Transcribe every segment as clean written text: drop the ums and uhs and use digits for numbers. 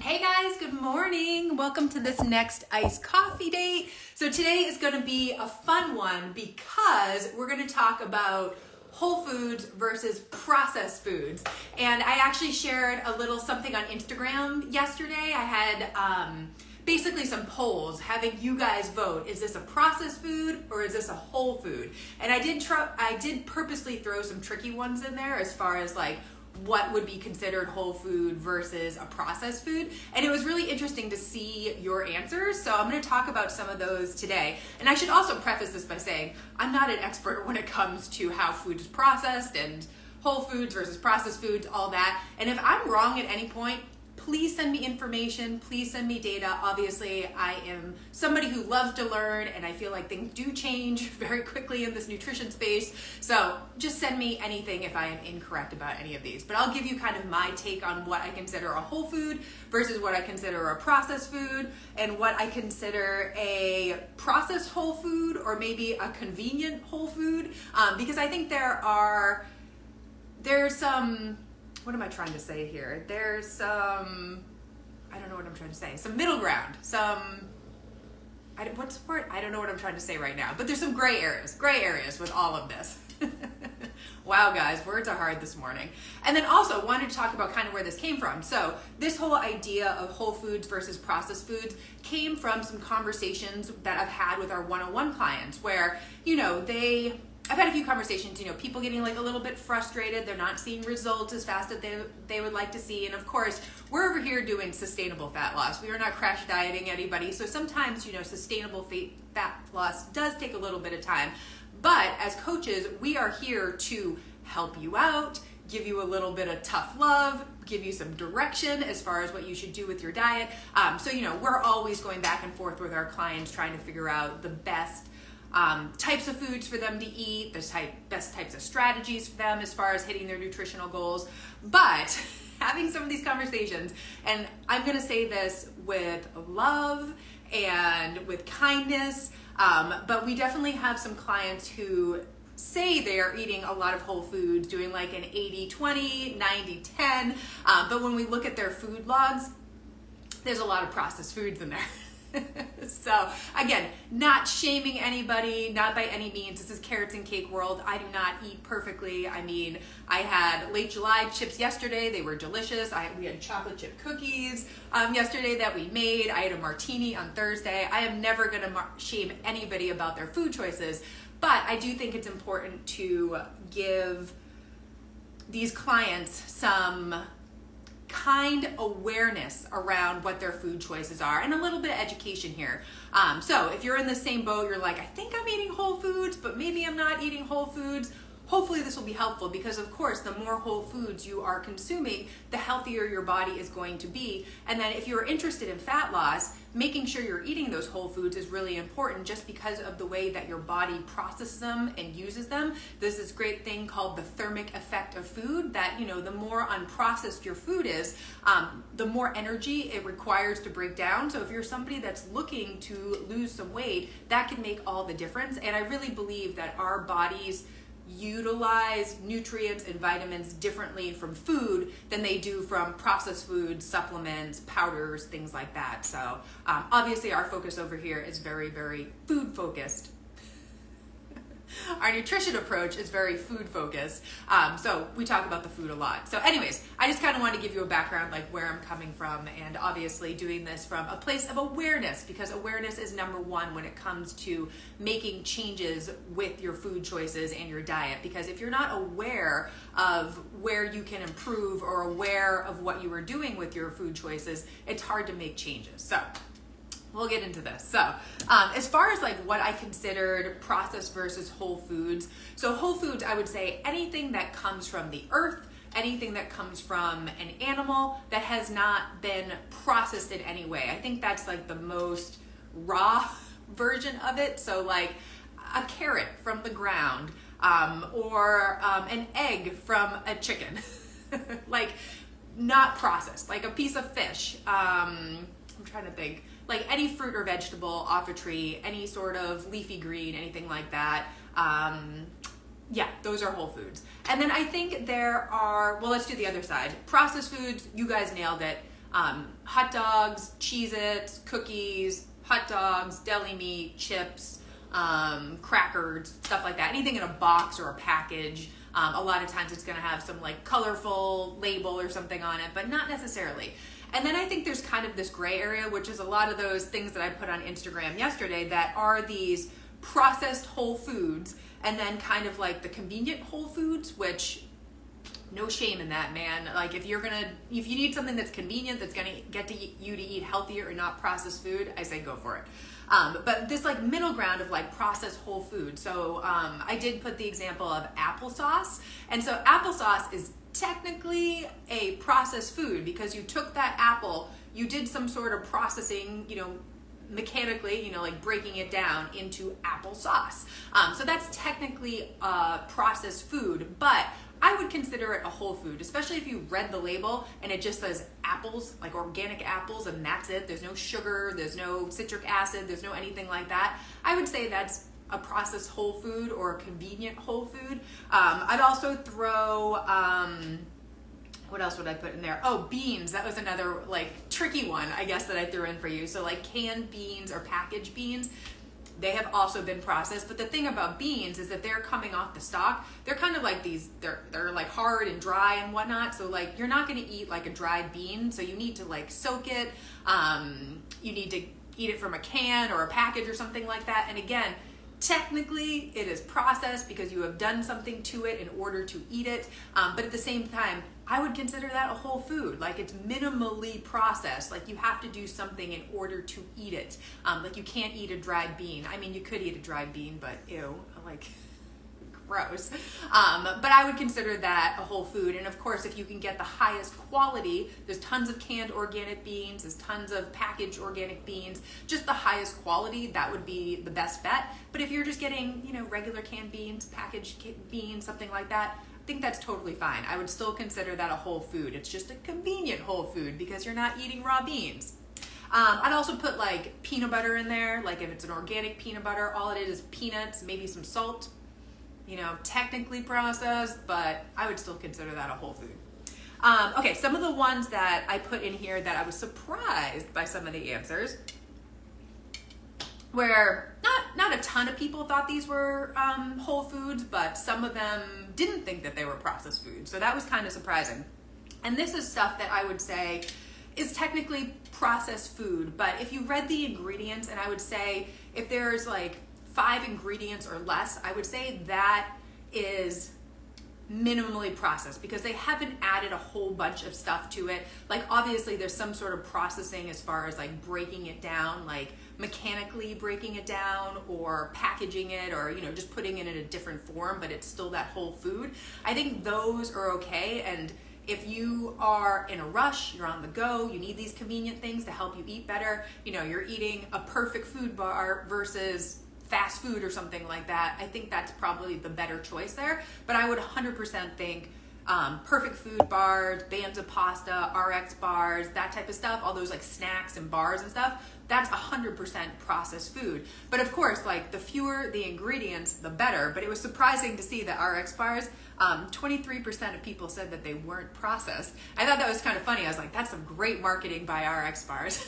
Hey guys, good morning. Welcome to this next iced coffee date. So today is going to be a fun one because we're going to talk about whole foods versus processed foods. And I actually shared a little something on Instagram yesterday. I had basically some polls having you guys vote. Is this a processed food or is this a whole food? And I did purposely throw some tricky ones in there as far as like what would be considered whole food versus a processed food. And it was really interesting to see your answers. So I'm going to talk about some of those today. And I should also preface this by saying I'm not an expert when it comes to how food is processed and whole foods versus processed foods, all that. And if I'm wrong at any point, please send me information, please send me data. Obviously, I am somebody who loves to learn and I feel like things do change very quickly in this nutrition space. So just send me anything if I am incorrect about any of these. But I'll give you kind of my take on what I consider a whole food versus what I consider a processed food and what I consider a processed whole food or maybe a convenient whole food. Because I think there's some, what am I trying to say here? There's some, I don't know what I'm trying to say. Some middle ground, what's the word? I don't know what I'm trying to say right now, but there's some gray areas with all of this. Wow, guys, words are hard this morning. And then also wanted to talk about kind of where this came from. So this whole idea of whole foods versus processed foods came from some conversations that I've had with our one-on-one clients where, I've had a few conversations, people getting like a little bit frustrated. They're not seeing results as fast as they would like to see. And of course, we're over here doing sustainable fat loss. We are not crash dieting anybody. So sometimes, sustainable fat loss does take a little bit of time. But as coaches, we are here to help you out, give you a little bit of tough love, give you some direction as far as what you should do with your diet. So we're always going back and forth with our clients trying to figure out the best types of foods for them to eat, the best types of strategies for them as far as hitting their nutritional goals. But having some of these conversations, and I'm going to say this with love and with kindness, but we definitely have some clients who say they are eating a lot of whole foods, doing like an 80-20, 90-10, but when we look at their food logs, there's a lot of processed foods in there. So again, not shaming anybody, not by any means. This is carrots and cake world. I do not eat perfectly. I mean, I had late July chips yesterday. They were delicious. We had chocolate chip cookies yesterday that we made. I had a martini on Thursday. I am never going to shame anybody about their food choices, but I do think it's important to give these clients some kind awareness around what their food choices are and a little bit of education here. So if you're in the same boat, you're like, I think I'm eating whole foods, but maybe I'm not eating whole foods. Hopefully this will be helpful because of course, the more whole foods you are consuming, the healthier your body is going to be. And then if you're interested in fat loss, making sure you're eating those whole foods is really important just because of the way that your body processes them and uses them. There's this great thing called the thermic effect of food that, the more unprocessed your food is, the more energy it requires to break down. So if you're somebody that's looking to lose some weight, that can make all the difference. And I really believe that our bodies utilize nutrients and vitamins differently from food than they do from processed foods, supplements, powders, things like that. So obviously our focus over here is very, very food focused. Our nutrition approach is very food focused. So we talk about the food a lot. So anyways, I just kind of want to give you a background like where I'm coming from and obviously doing this from a place of awareness because awareness is number one when it comes to making changes with your food choices and your diet. Because if you're not aware of where you can improve or aware of what you are doing with your food choices, it's hard to make changes. So we'll get into this. So as far as like what I considered processed versus whole foods. So whole foods, I would say anything that comes from the earth, anything that comes from an animal that has not been processed in any way. I think that's like the most raw version of it. So like a carrot from the ground or an egg from a chicken, like not processed, like a piece of fish. I'm trying to think. Like any fruit or vegetable off a tree, any sort of leafy green, anything like that. Yeah, those are whole foods. And then I think there are, well, let's do the other side. Processed foods, you guys nailed it. hot dogs, Cheez-Its, cookies, hot dogs, deli meat, chips, crackers, stuff like that. Anything in a box or a package. A lot of times it's going to have some like colorful label or something on it, but not necessarily. And then I think there's kind of this gray area, which is a lot of those things that I put on Instagram yesterday that are these processed whole foods, and then kind of like the convenient whole foods, which no shame in that, man. Like if you need something that's convenient, that's gonna get you to eat healthier and not processed food, I say go for it. But this like middle ground of like processed whole food. So I did put the example of applesauce. And so applesauce is technically a processed food because you took that apple, you did some sort of processing, mechanically, like breaking it down into applesauce. So that's technically processed food, but I would consider it a whole food, especially if you read the label and it just says apples, like organic apples, and that's it. There's no sugar, there's no citric acid, there's no anything like that. I would say that's a processed whole food or a convenient whole food. I'd also throw, what else would I put in there? Oh, beans. That was another like tricky one, I guess, that I threw in for you. So like canned beans or packaged beans, they have also been processed. But the thing about beans is that they're coming off the stalk. They're kind of like these, they're like hard and dry and whatnot. So like you're not going to eat like a dried bean. So you need to like soak it. You need to eat it from a can or a package or something like that. And again, technically it is processed because you have done something to it in order to eat it. But at the same time, I would consider that a whole food. Like it's minimally processed. Like you have to do something in order to eat it. Like you can't eat a dried bean. I mean, you could eat a dried bean, but ew, like gross. But I would consider that a whole food. And of course, if you can get the highest quality, there's tons of canned organic beans, there's tons of packaged organic beans, just the highest quality, that would be the best bet. But if you're just getting, regular canned beans, packaged beans, something like that, I think that's totally fine. I would still consider that a whole food. It's just a convenient whole food because you're not eating raw beans. I'd also put like peanut butter in there. Like if it's an organic peanut butter, all it is peanuts, maybe some salt, technically processed, but I would still consider that a whole food. Okay, some of the ones that I put in here that I was surprised by some of the answers, where not a ton of people thought these were whole foods, but some of them didn't think that they were processed foods. So that was kind of surprising. And this is stuff that I would say is technically processed food, but if you read the ingredients, and I would say if there's like 5 ingredients or less, I would say that is minimally processed because they haven't added a whole bunch of stuff to it. Like obviously there's some sort of processing as far as like breaking it down, like mechanically breaking it down or packaging it or just putting it in a different form, but it's still that whole food. I think those are okay. And if you are in a rush, you're on the go, you need these convenient things to help you eat better, you're eating a perfect food bar versus fast food or something like that, I think that's probably the better choice there. But I would 100% think perfect food bars, Banza pasta, RX bars, that type of stuff, all those like snacks and bars and stuff, that's 100% processed food. But of course, like the fewer the ingredients, the better. But it was surprising to see that RX bars, 23% of people said that they weren't processed. I thought that was kind of funny. I was like, that's some great marketing by RX bars.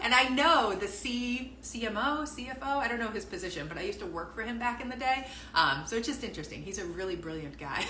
And I know the CFO, I don't know his position, but I used to work for him back in the day. So it's just interesting. He's a really brilliant guy.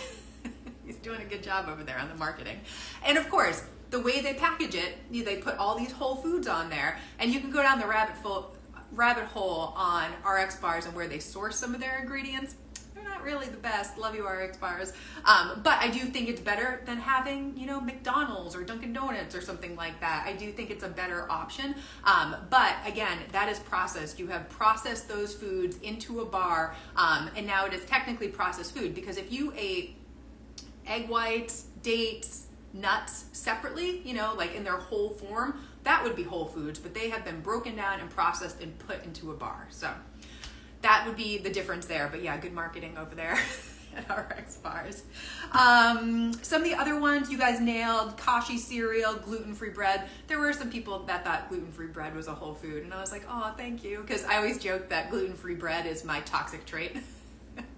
He's doing a good job over there on the marketing. And of course, the way they package it, they put all these whole foods on there, and you can go down the rabbit hole on RX bars and where they source some of their ingredients. They're not really the best. Love you, RX bars. But I do think it's better than having, McDonald's or Dunkin' Donuts or something like that. I do think it's a better option. But again, that is processed. You have processed those foods into a bar, and now it is technically processed food, because if you ate egg whites, dates, nuts separately, like in their whole form, that would be whole foods, but they have been broken down and processed and put into a bar. So that would be the difference there. But yeah, good marketing over there at RX bars. Some of the other ones you guys nailed: kashi cereal, gluten-free bread. There were some people that thought gluten-free bread was a whole food, and I was like, oh, thank you, because I always joke that gluten-free bread is my toxic trait.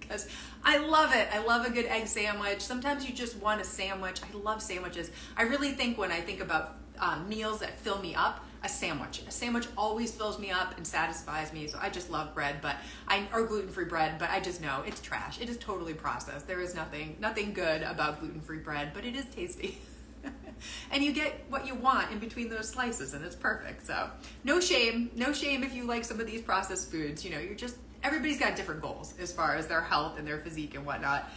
because I love it. I love a good egg sandwich. Sometimes you just want a sandwich. I love sandwiches. I really think when I think about meals that fill me up, a sandwich always fills me up and satisfies me. So I just love bread, or gluten-free bread, but I just know it's trash. It is totally processed. There is nothing good about gluten-free bread, but it is tasty. And you get what you want in between those slices, and it's perfect. So no shame if you like some of these processed foods. Everybody's got different goals as far as their health and their physique and whatnot.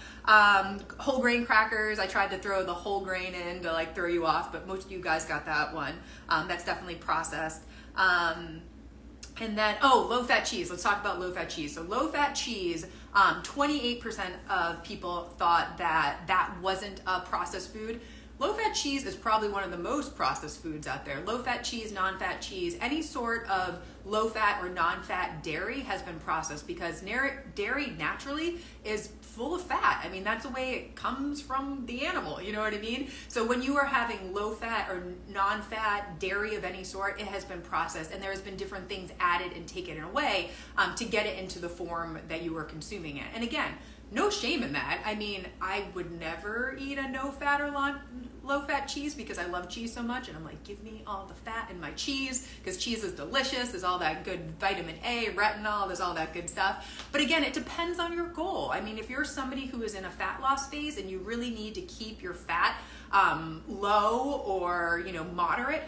Whole grain crackers, I tried to throw the whole grain in to throw you off, but most of you guys got that one. That's definitely processed. And then, low-fat cheese. Let's talk about low-fat cheese. So low-fat cheese, 28% of people thought that wasn't a processed food. Low-fat cheese is probably one of the most processed foods out there. Low-fat cheese, non-fat cheese, any sort of low-fat or non-fat dairy has been processed because dairy naturally is full of fat. I mean, that's the way it comes from the animal, you know what I mean? So when you are having low-fat or non-fat dairy of any sort, it has been processed, and there has been different things added and taken away to get it into the form that you are consuming it. And again, no shame in that. I mean, I would never eat a no-fat or low-fat cheese because I love cheese so much, and I'm like, give me all the fat in my cheese because cheese is delicious. There's all that good vitamin A, retinol, there's all that good stuff. But again, it depends on your goal. I mean, if you're somebody who is in a fat loss phase and you really need to keep your fat low or moderate,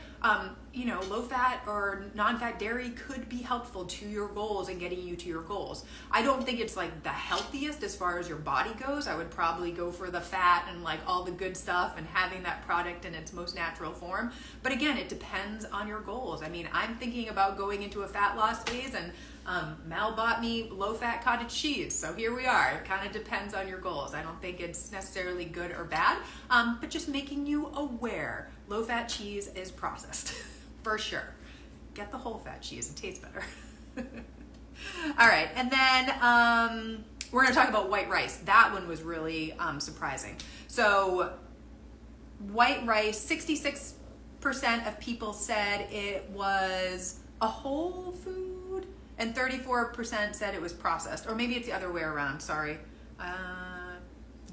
low-fat or non-fat dairy could be helpful to your goals and getting you to your goals. I don't think it's the healthiest as far as your body goes. I would probably go for the fat and all the good stuff and having that product in its most natural form. But again, it depends on your goals. I mean, I'm thinking about going into a fat loss phase, and Mal bought me low-fat cottage cheese. So here we are. It kind of depends on your goals. I don't think it's necessarily good or bad, but just making you aware. Low-fat cheese is processed. For sure. Get the whole fat cheese. It tastes better. All right. And then we're going to talk about white rice. That one was really surprising. So white rice, 66% of people said it was a whole food, and 34% said it was processed. Or maybe it's the other way around. Sorry.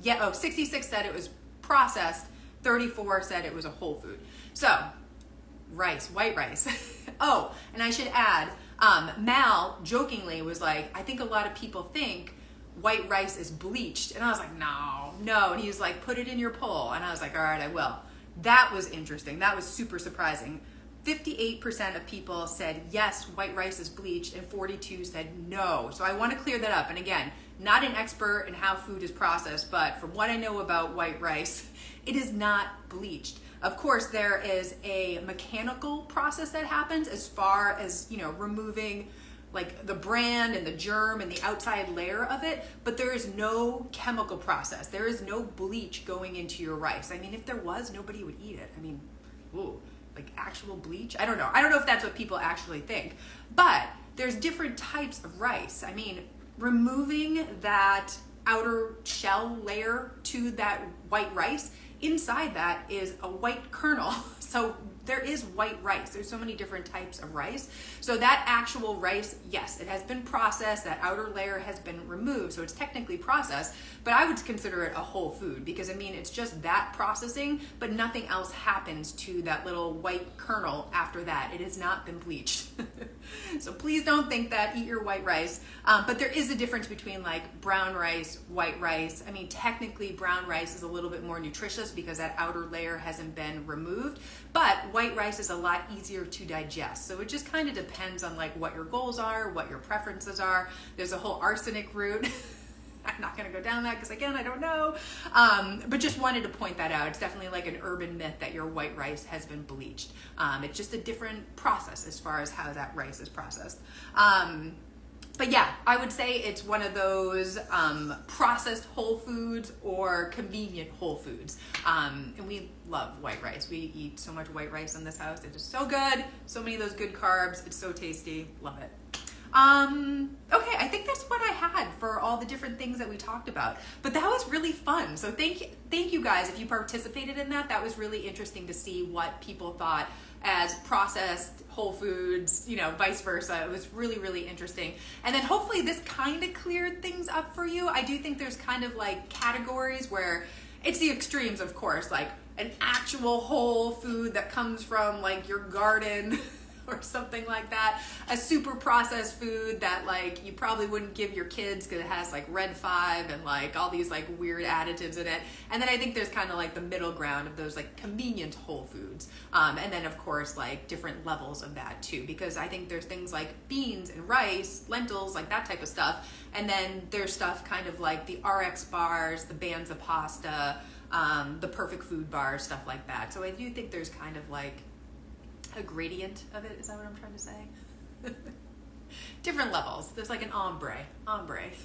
66 said it was processed. 34 said it was a whole food. So rice, white rice. Oh, and I should add, Mal jokingly was like, I think a lot of people think white rice is bleached. And I was like, no. And he was like, put it in your poll. And I was like, all right, I will. That was interesting. That was super surprising. 58% of people said, yes, white rice is bleached, and 42 said no. So I want to clear that up. And again, not an expert in how food is processed, but from what I know about white rice, it is not bleached. Of course, there is a mechanical process that happens as far as, removing the bran and the germ and the outside layer of it, but there is no chemical process. There is no bleach going into your rice. I mean, if there was, nobody would eat it. I mean, actual bleach? I don't know. I don't know if that's what people actually think, but there's different types of rice. I mean, removing that outer shell layer to that white rice, inside that is a white kernel. So there is white rice. There's so many different types of rice. So that actual rice, yes, it has been processed. That outer layer has been removed. So it's technically processed, but I would consider it a whole food because, I mean, it's just that processing, but nothing else happens to that little white kernel after that. It has not been bleached. So please don't think that. Eat your white rice. But there is a difference between brown rice, white rice. I mean, technically brown rice is a little bit more nutritious because that outer layer hasn't been removed, but white rice is a lot easier to digest. So it just kind of depends on what your goals are, what your preferences are. There's a whole arsenic route. I'm not going to go down that because, again, I don't know. But just wanted to point that out. It's definitely an urban myth that your white rice has been bleached. It's just a different process as far as how that rice is processed. But yeah, I would say it's one of those processed whole foods or convenient whole foods. And we love white rice. We eat so much white rice in this house. It is so good. So many of those good carbs. It's so tasty. Love it. Okay, I think that's what I had for all the different things that we talked about. But that was really fun. So thank you guys if you participated in that. That was really interesting to see what people thought as processed, whole foods, vice versa. It was really, really interesting. And then hopefully this kind of cleared things up for you. I do think there's kind of like categories where it's the extremes, of course, like an actual whole food that comes from like your garden or something like that. A super processed food that like you probably wouldn't give your kids because it has like red 5 and like all these like weird additives in it. And then I think there's kind of like the middle ground of those like convenient whole foods. And then of course like different levels of that too, because I think there's things like beans and rice, lentils, like that type of stuff. And then there's stuff kind of like the RX bars, the Banza pasta, the perfect food bars, stuff like that. So I do think there's kind of like a gradient of it. Is that what I'm trying to say? Different levels. There's like an ombre. All right.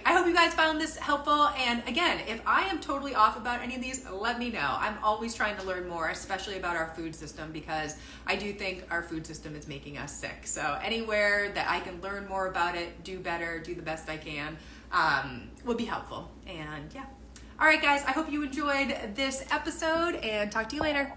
I hope you guys found this helpful. And again, if I am totally off about any of these, let me know. I'm always trying to learn more, especially about our food system, because I do think our food system is making us sick. So anywhere that I can learn more about it, do better, do the best I can, would be helpful. And yeah. All right, guys, I hope you enjoyed this episode and talk to you later.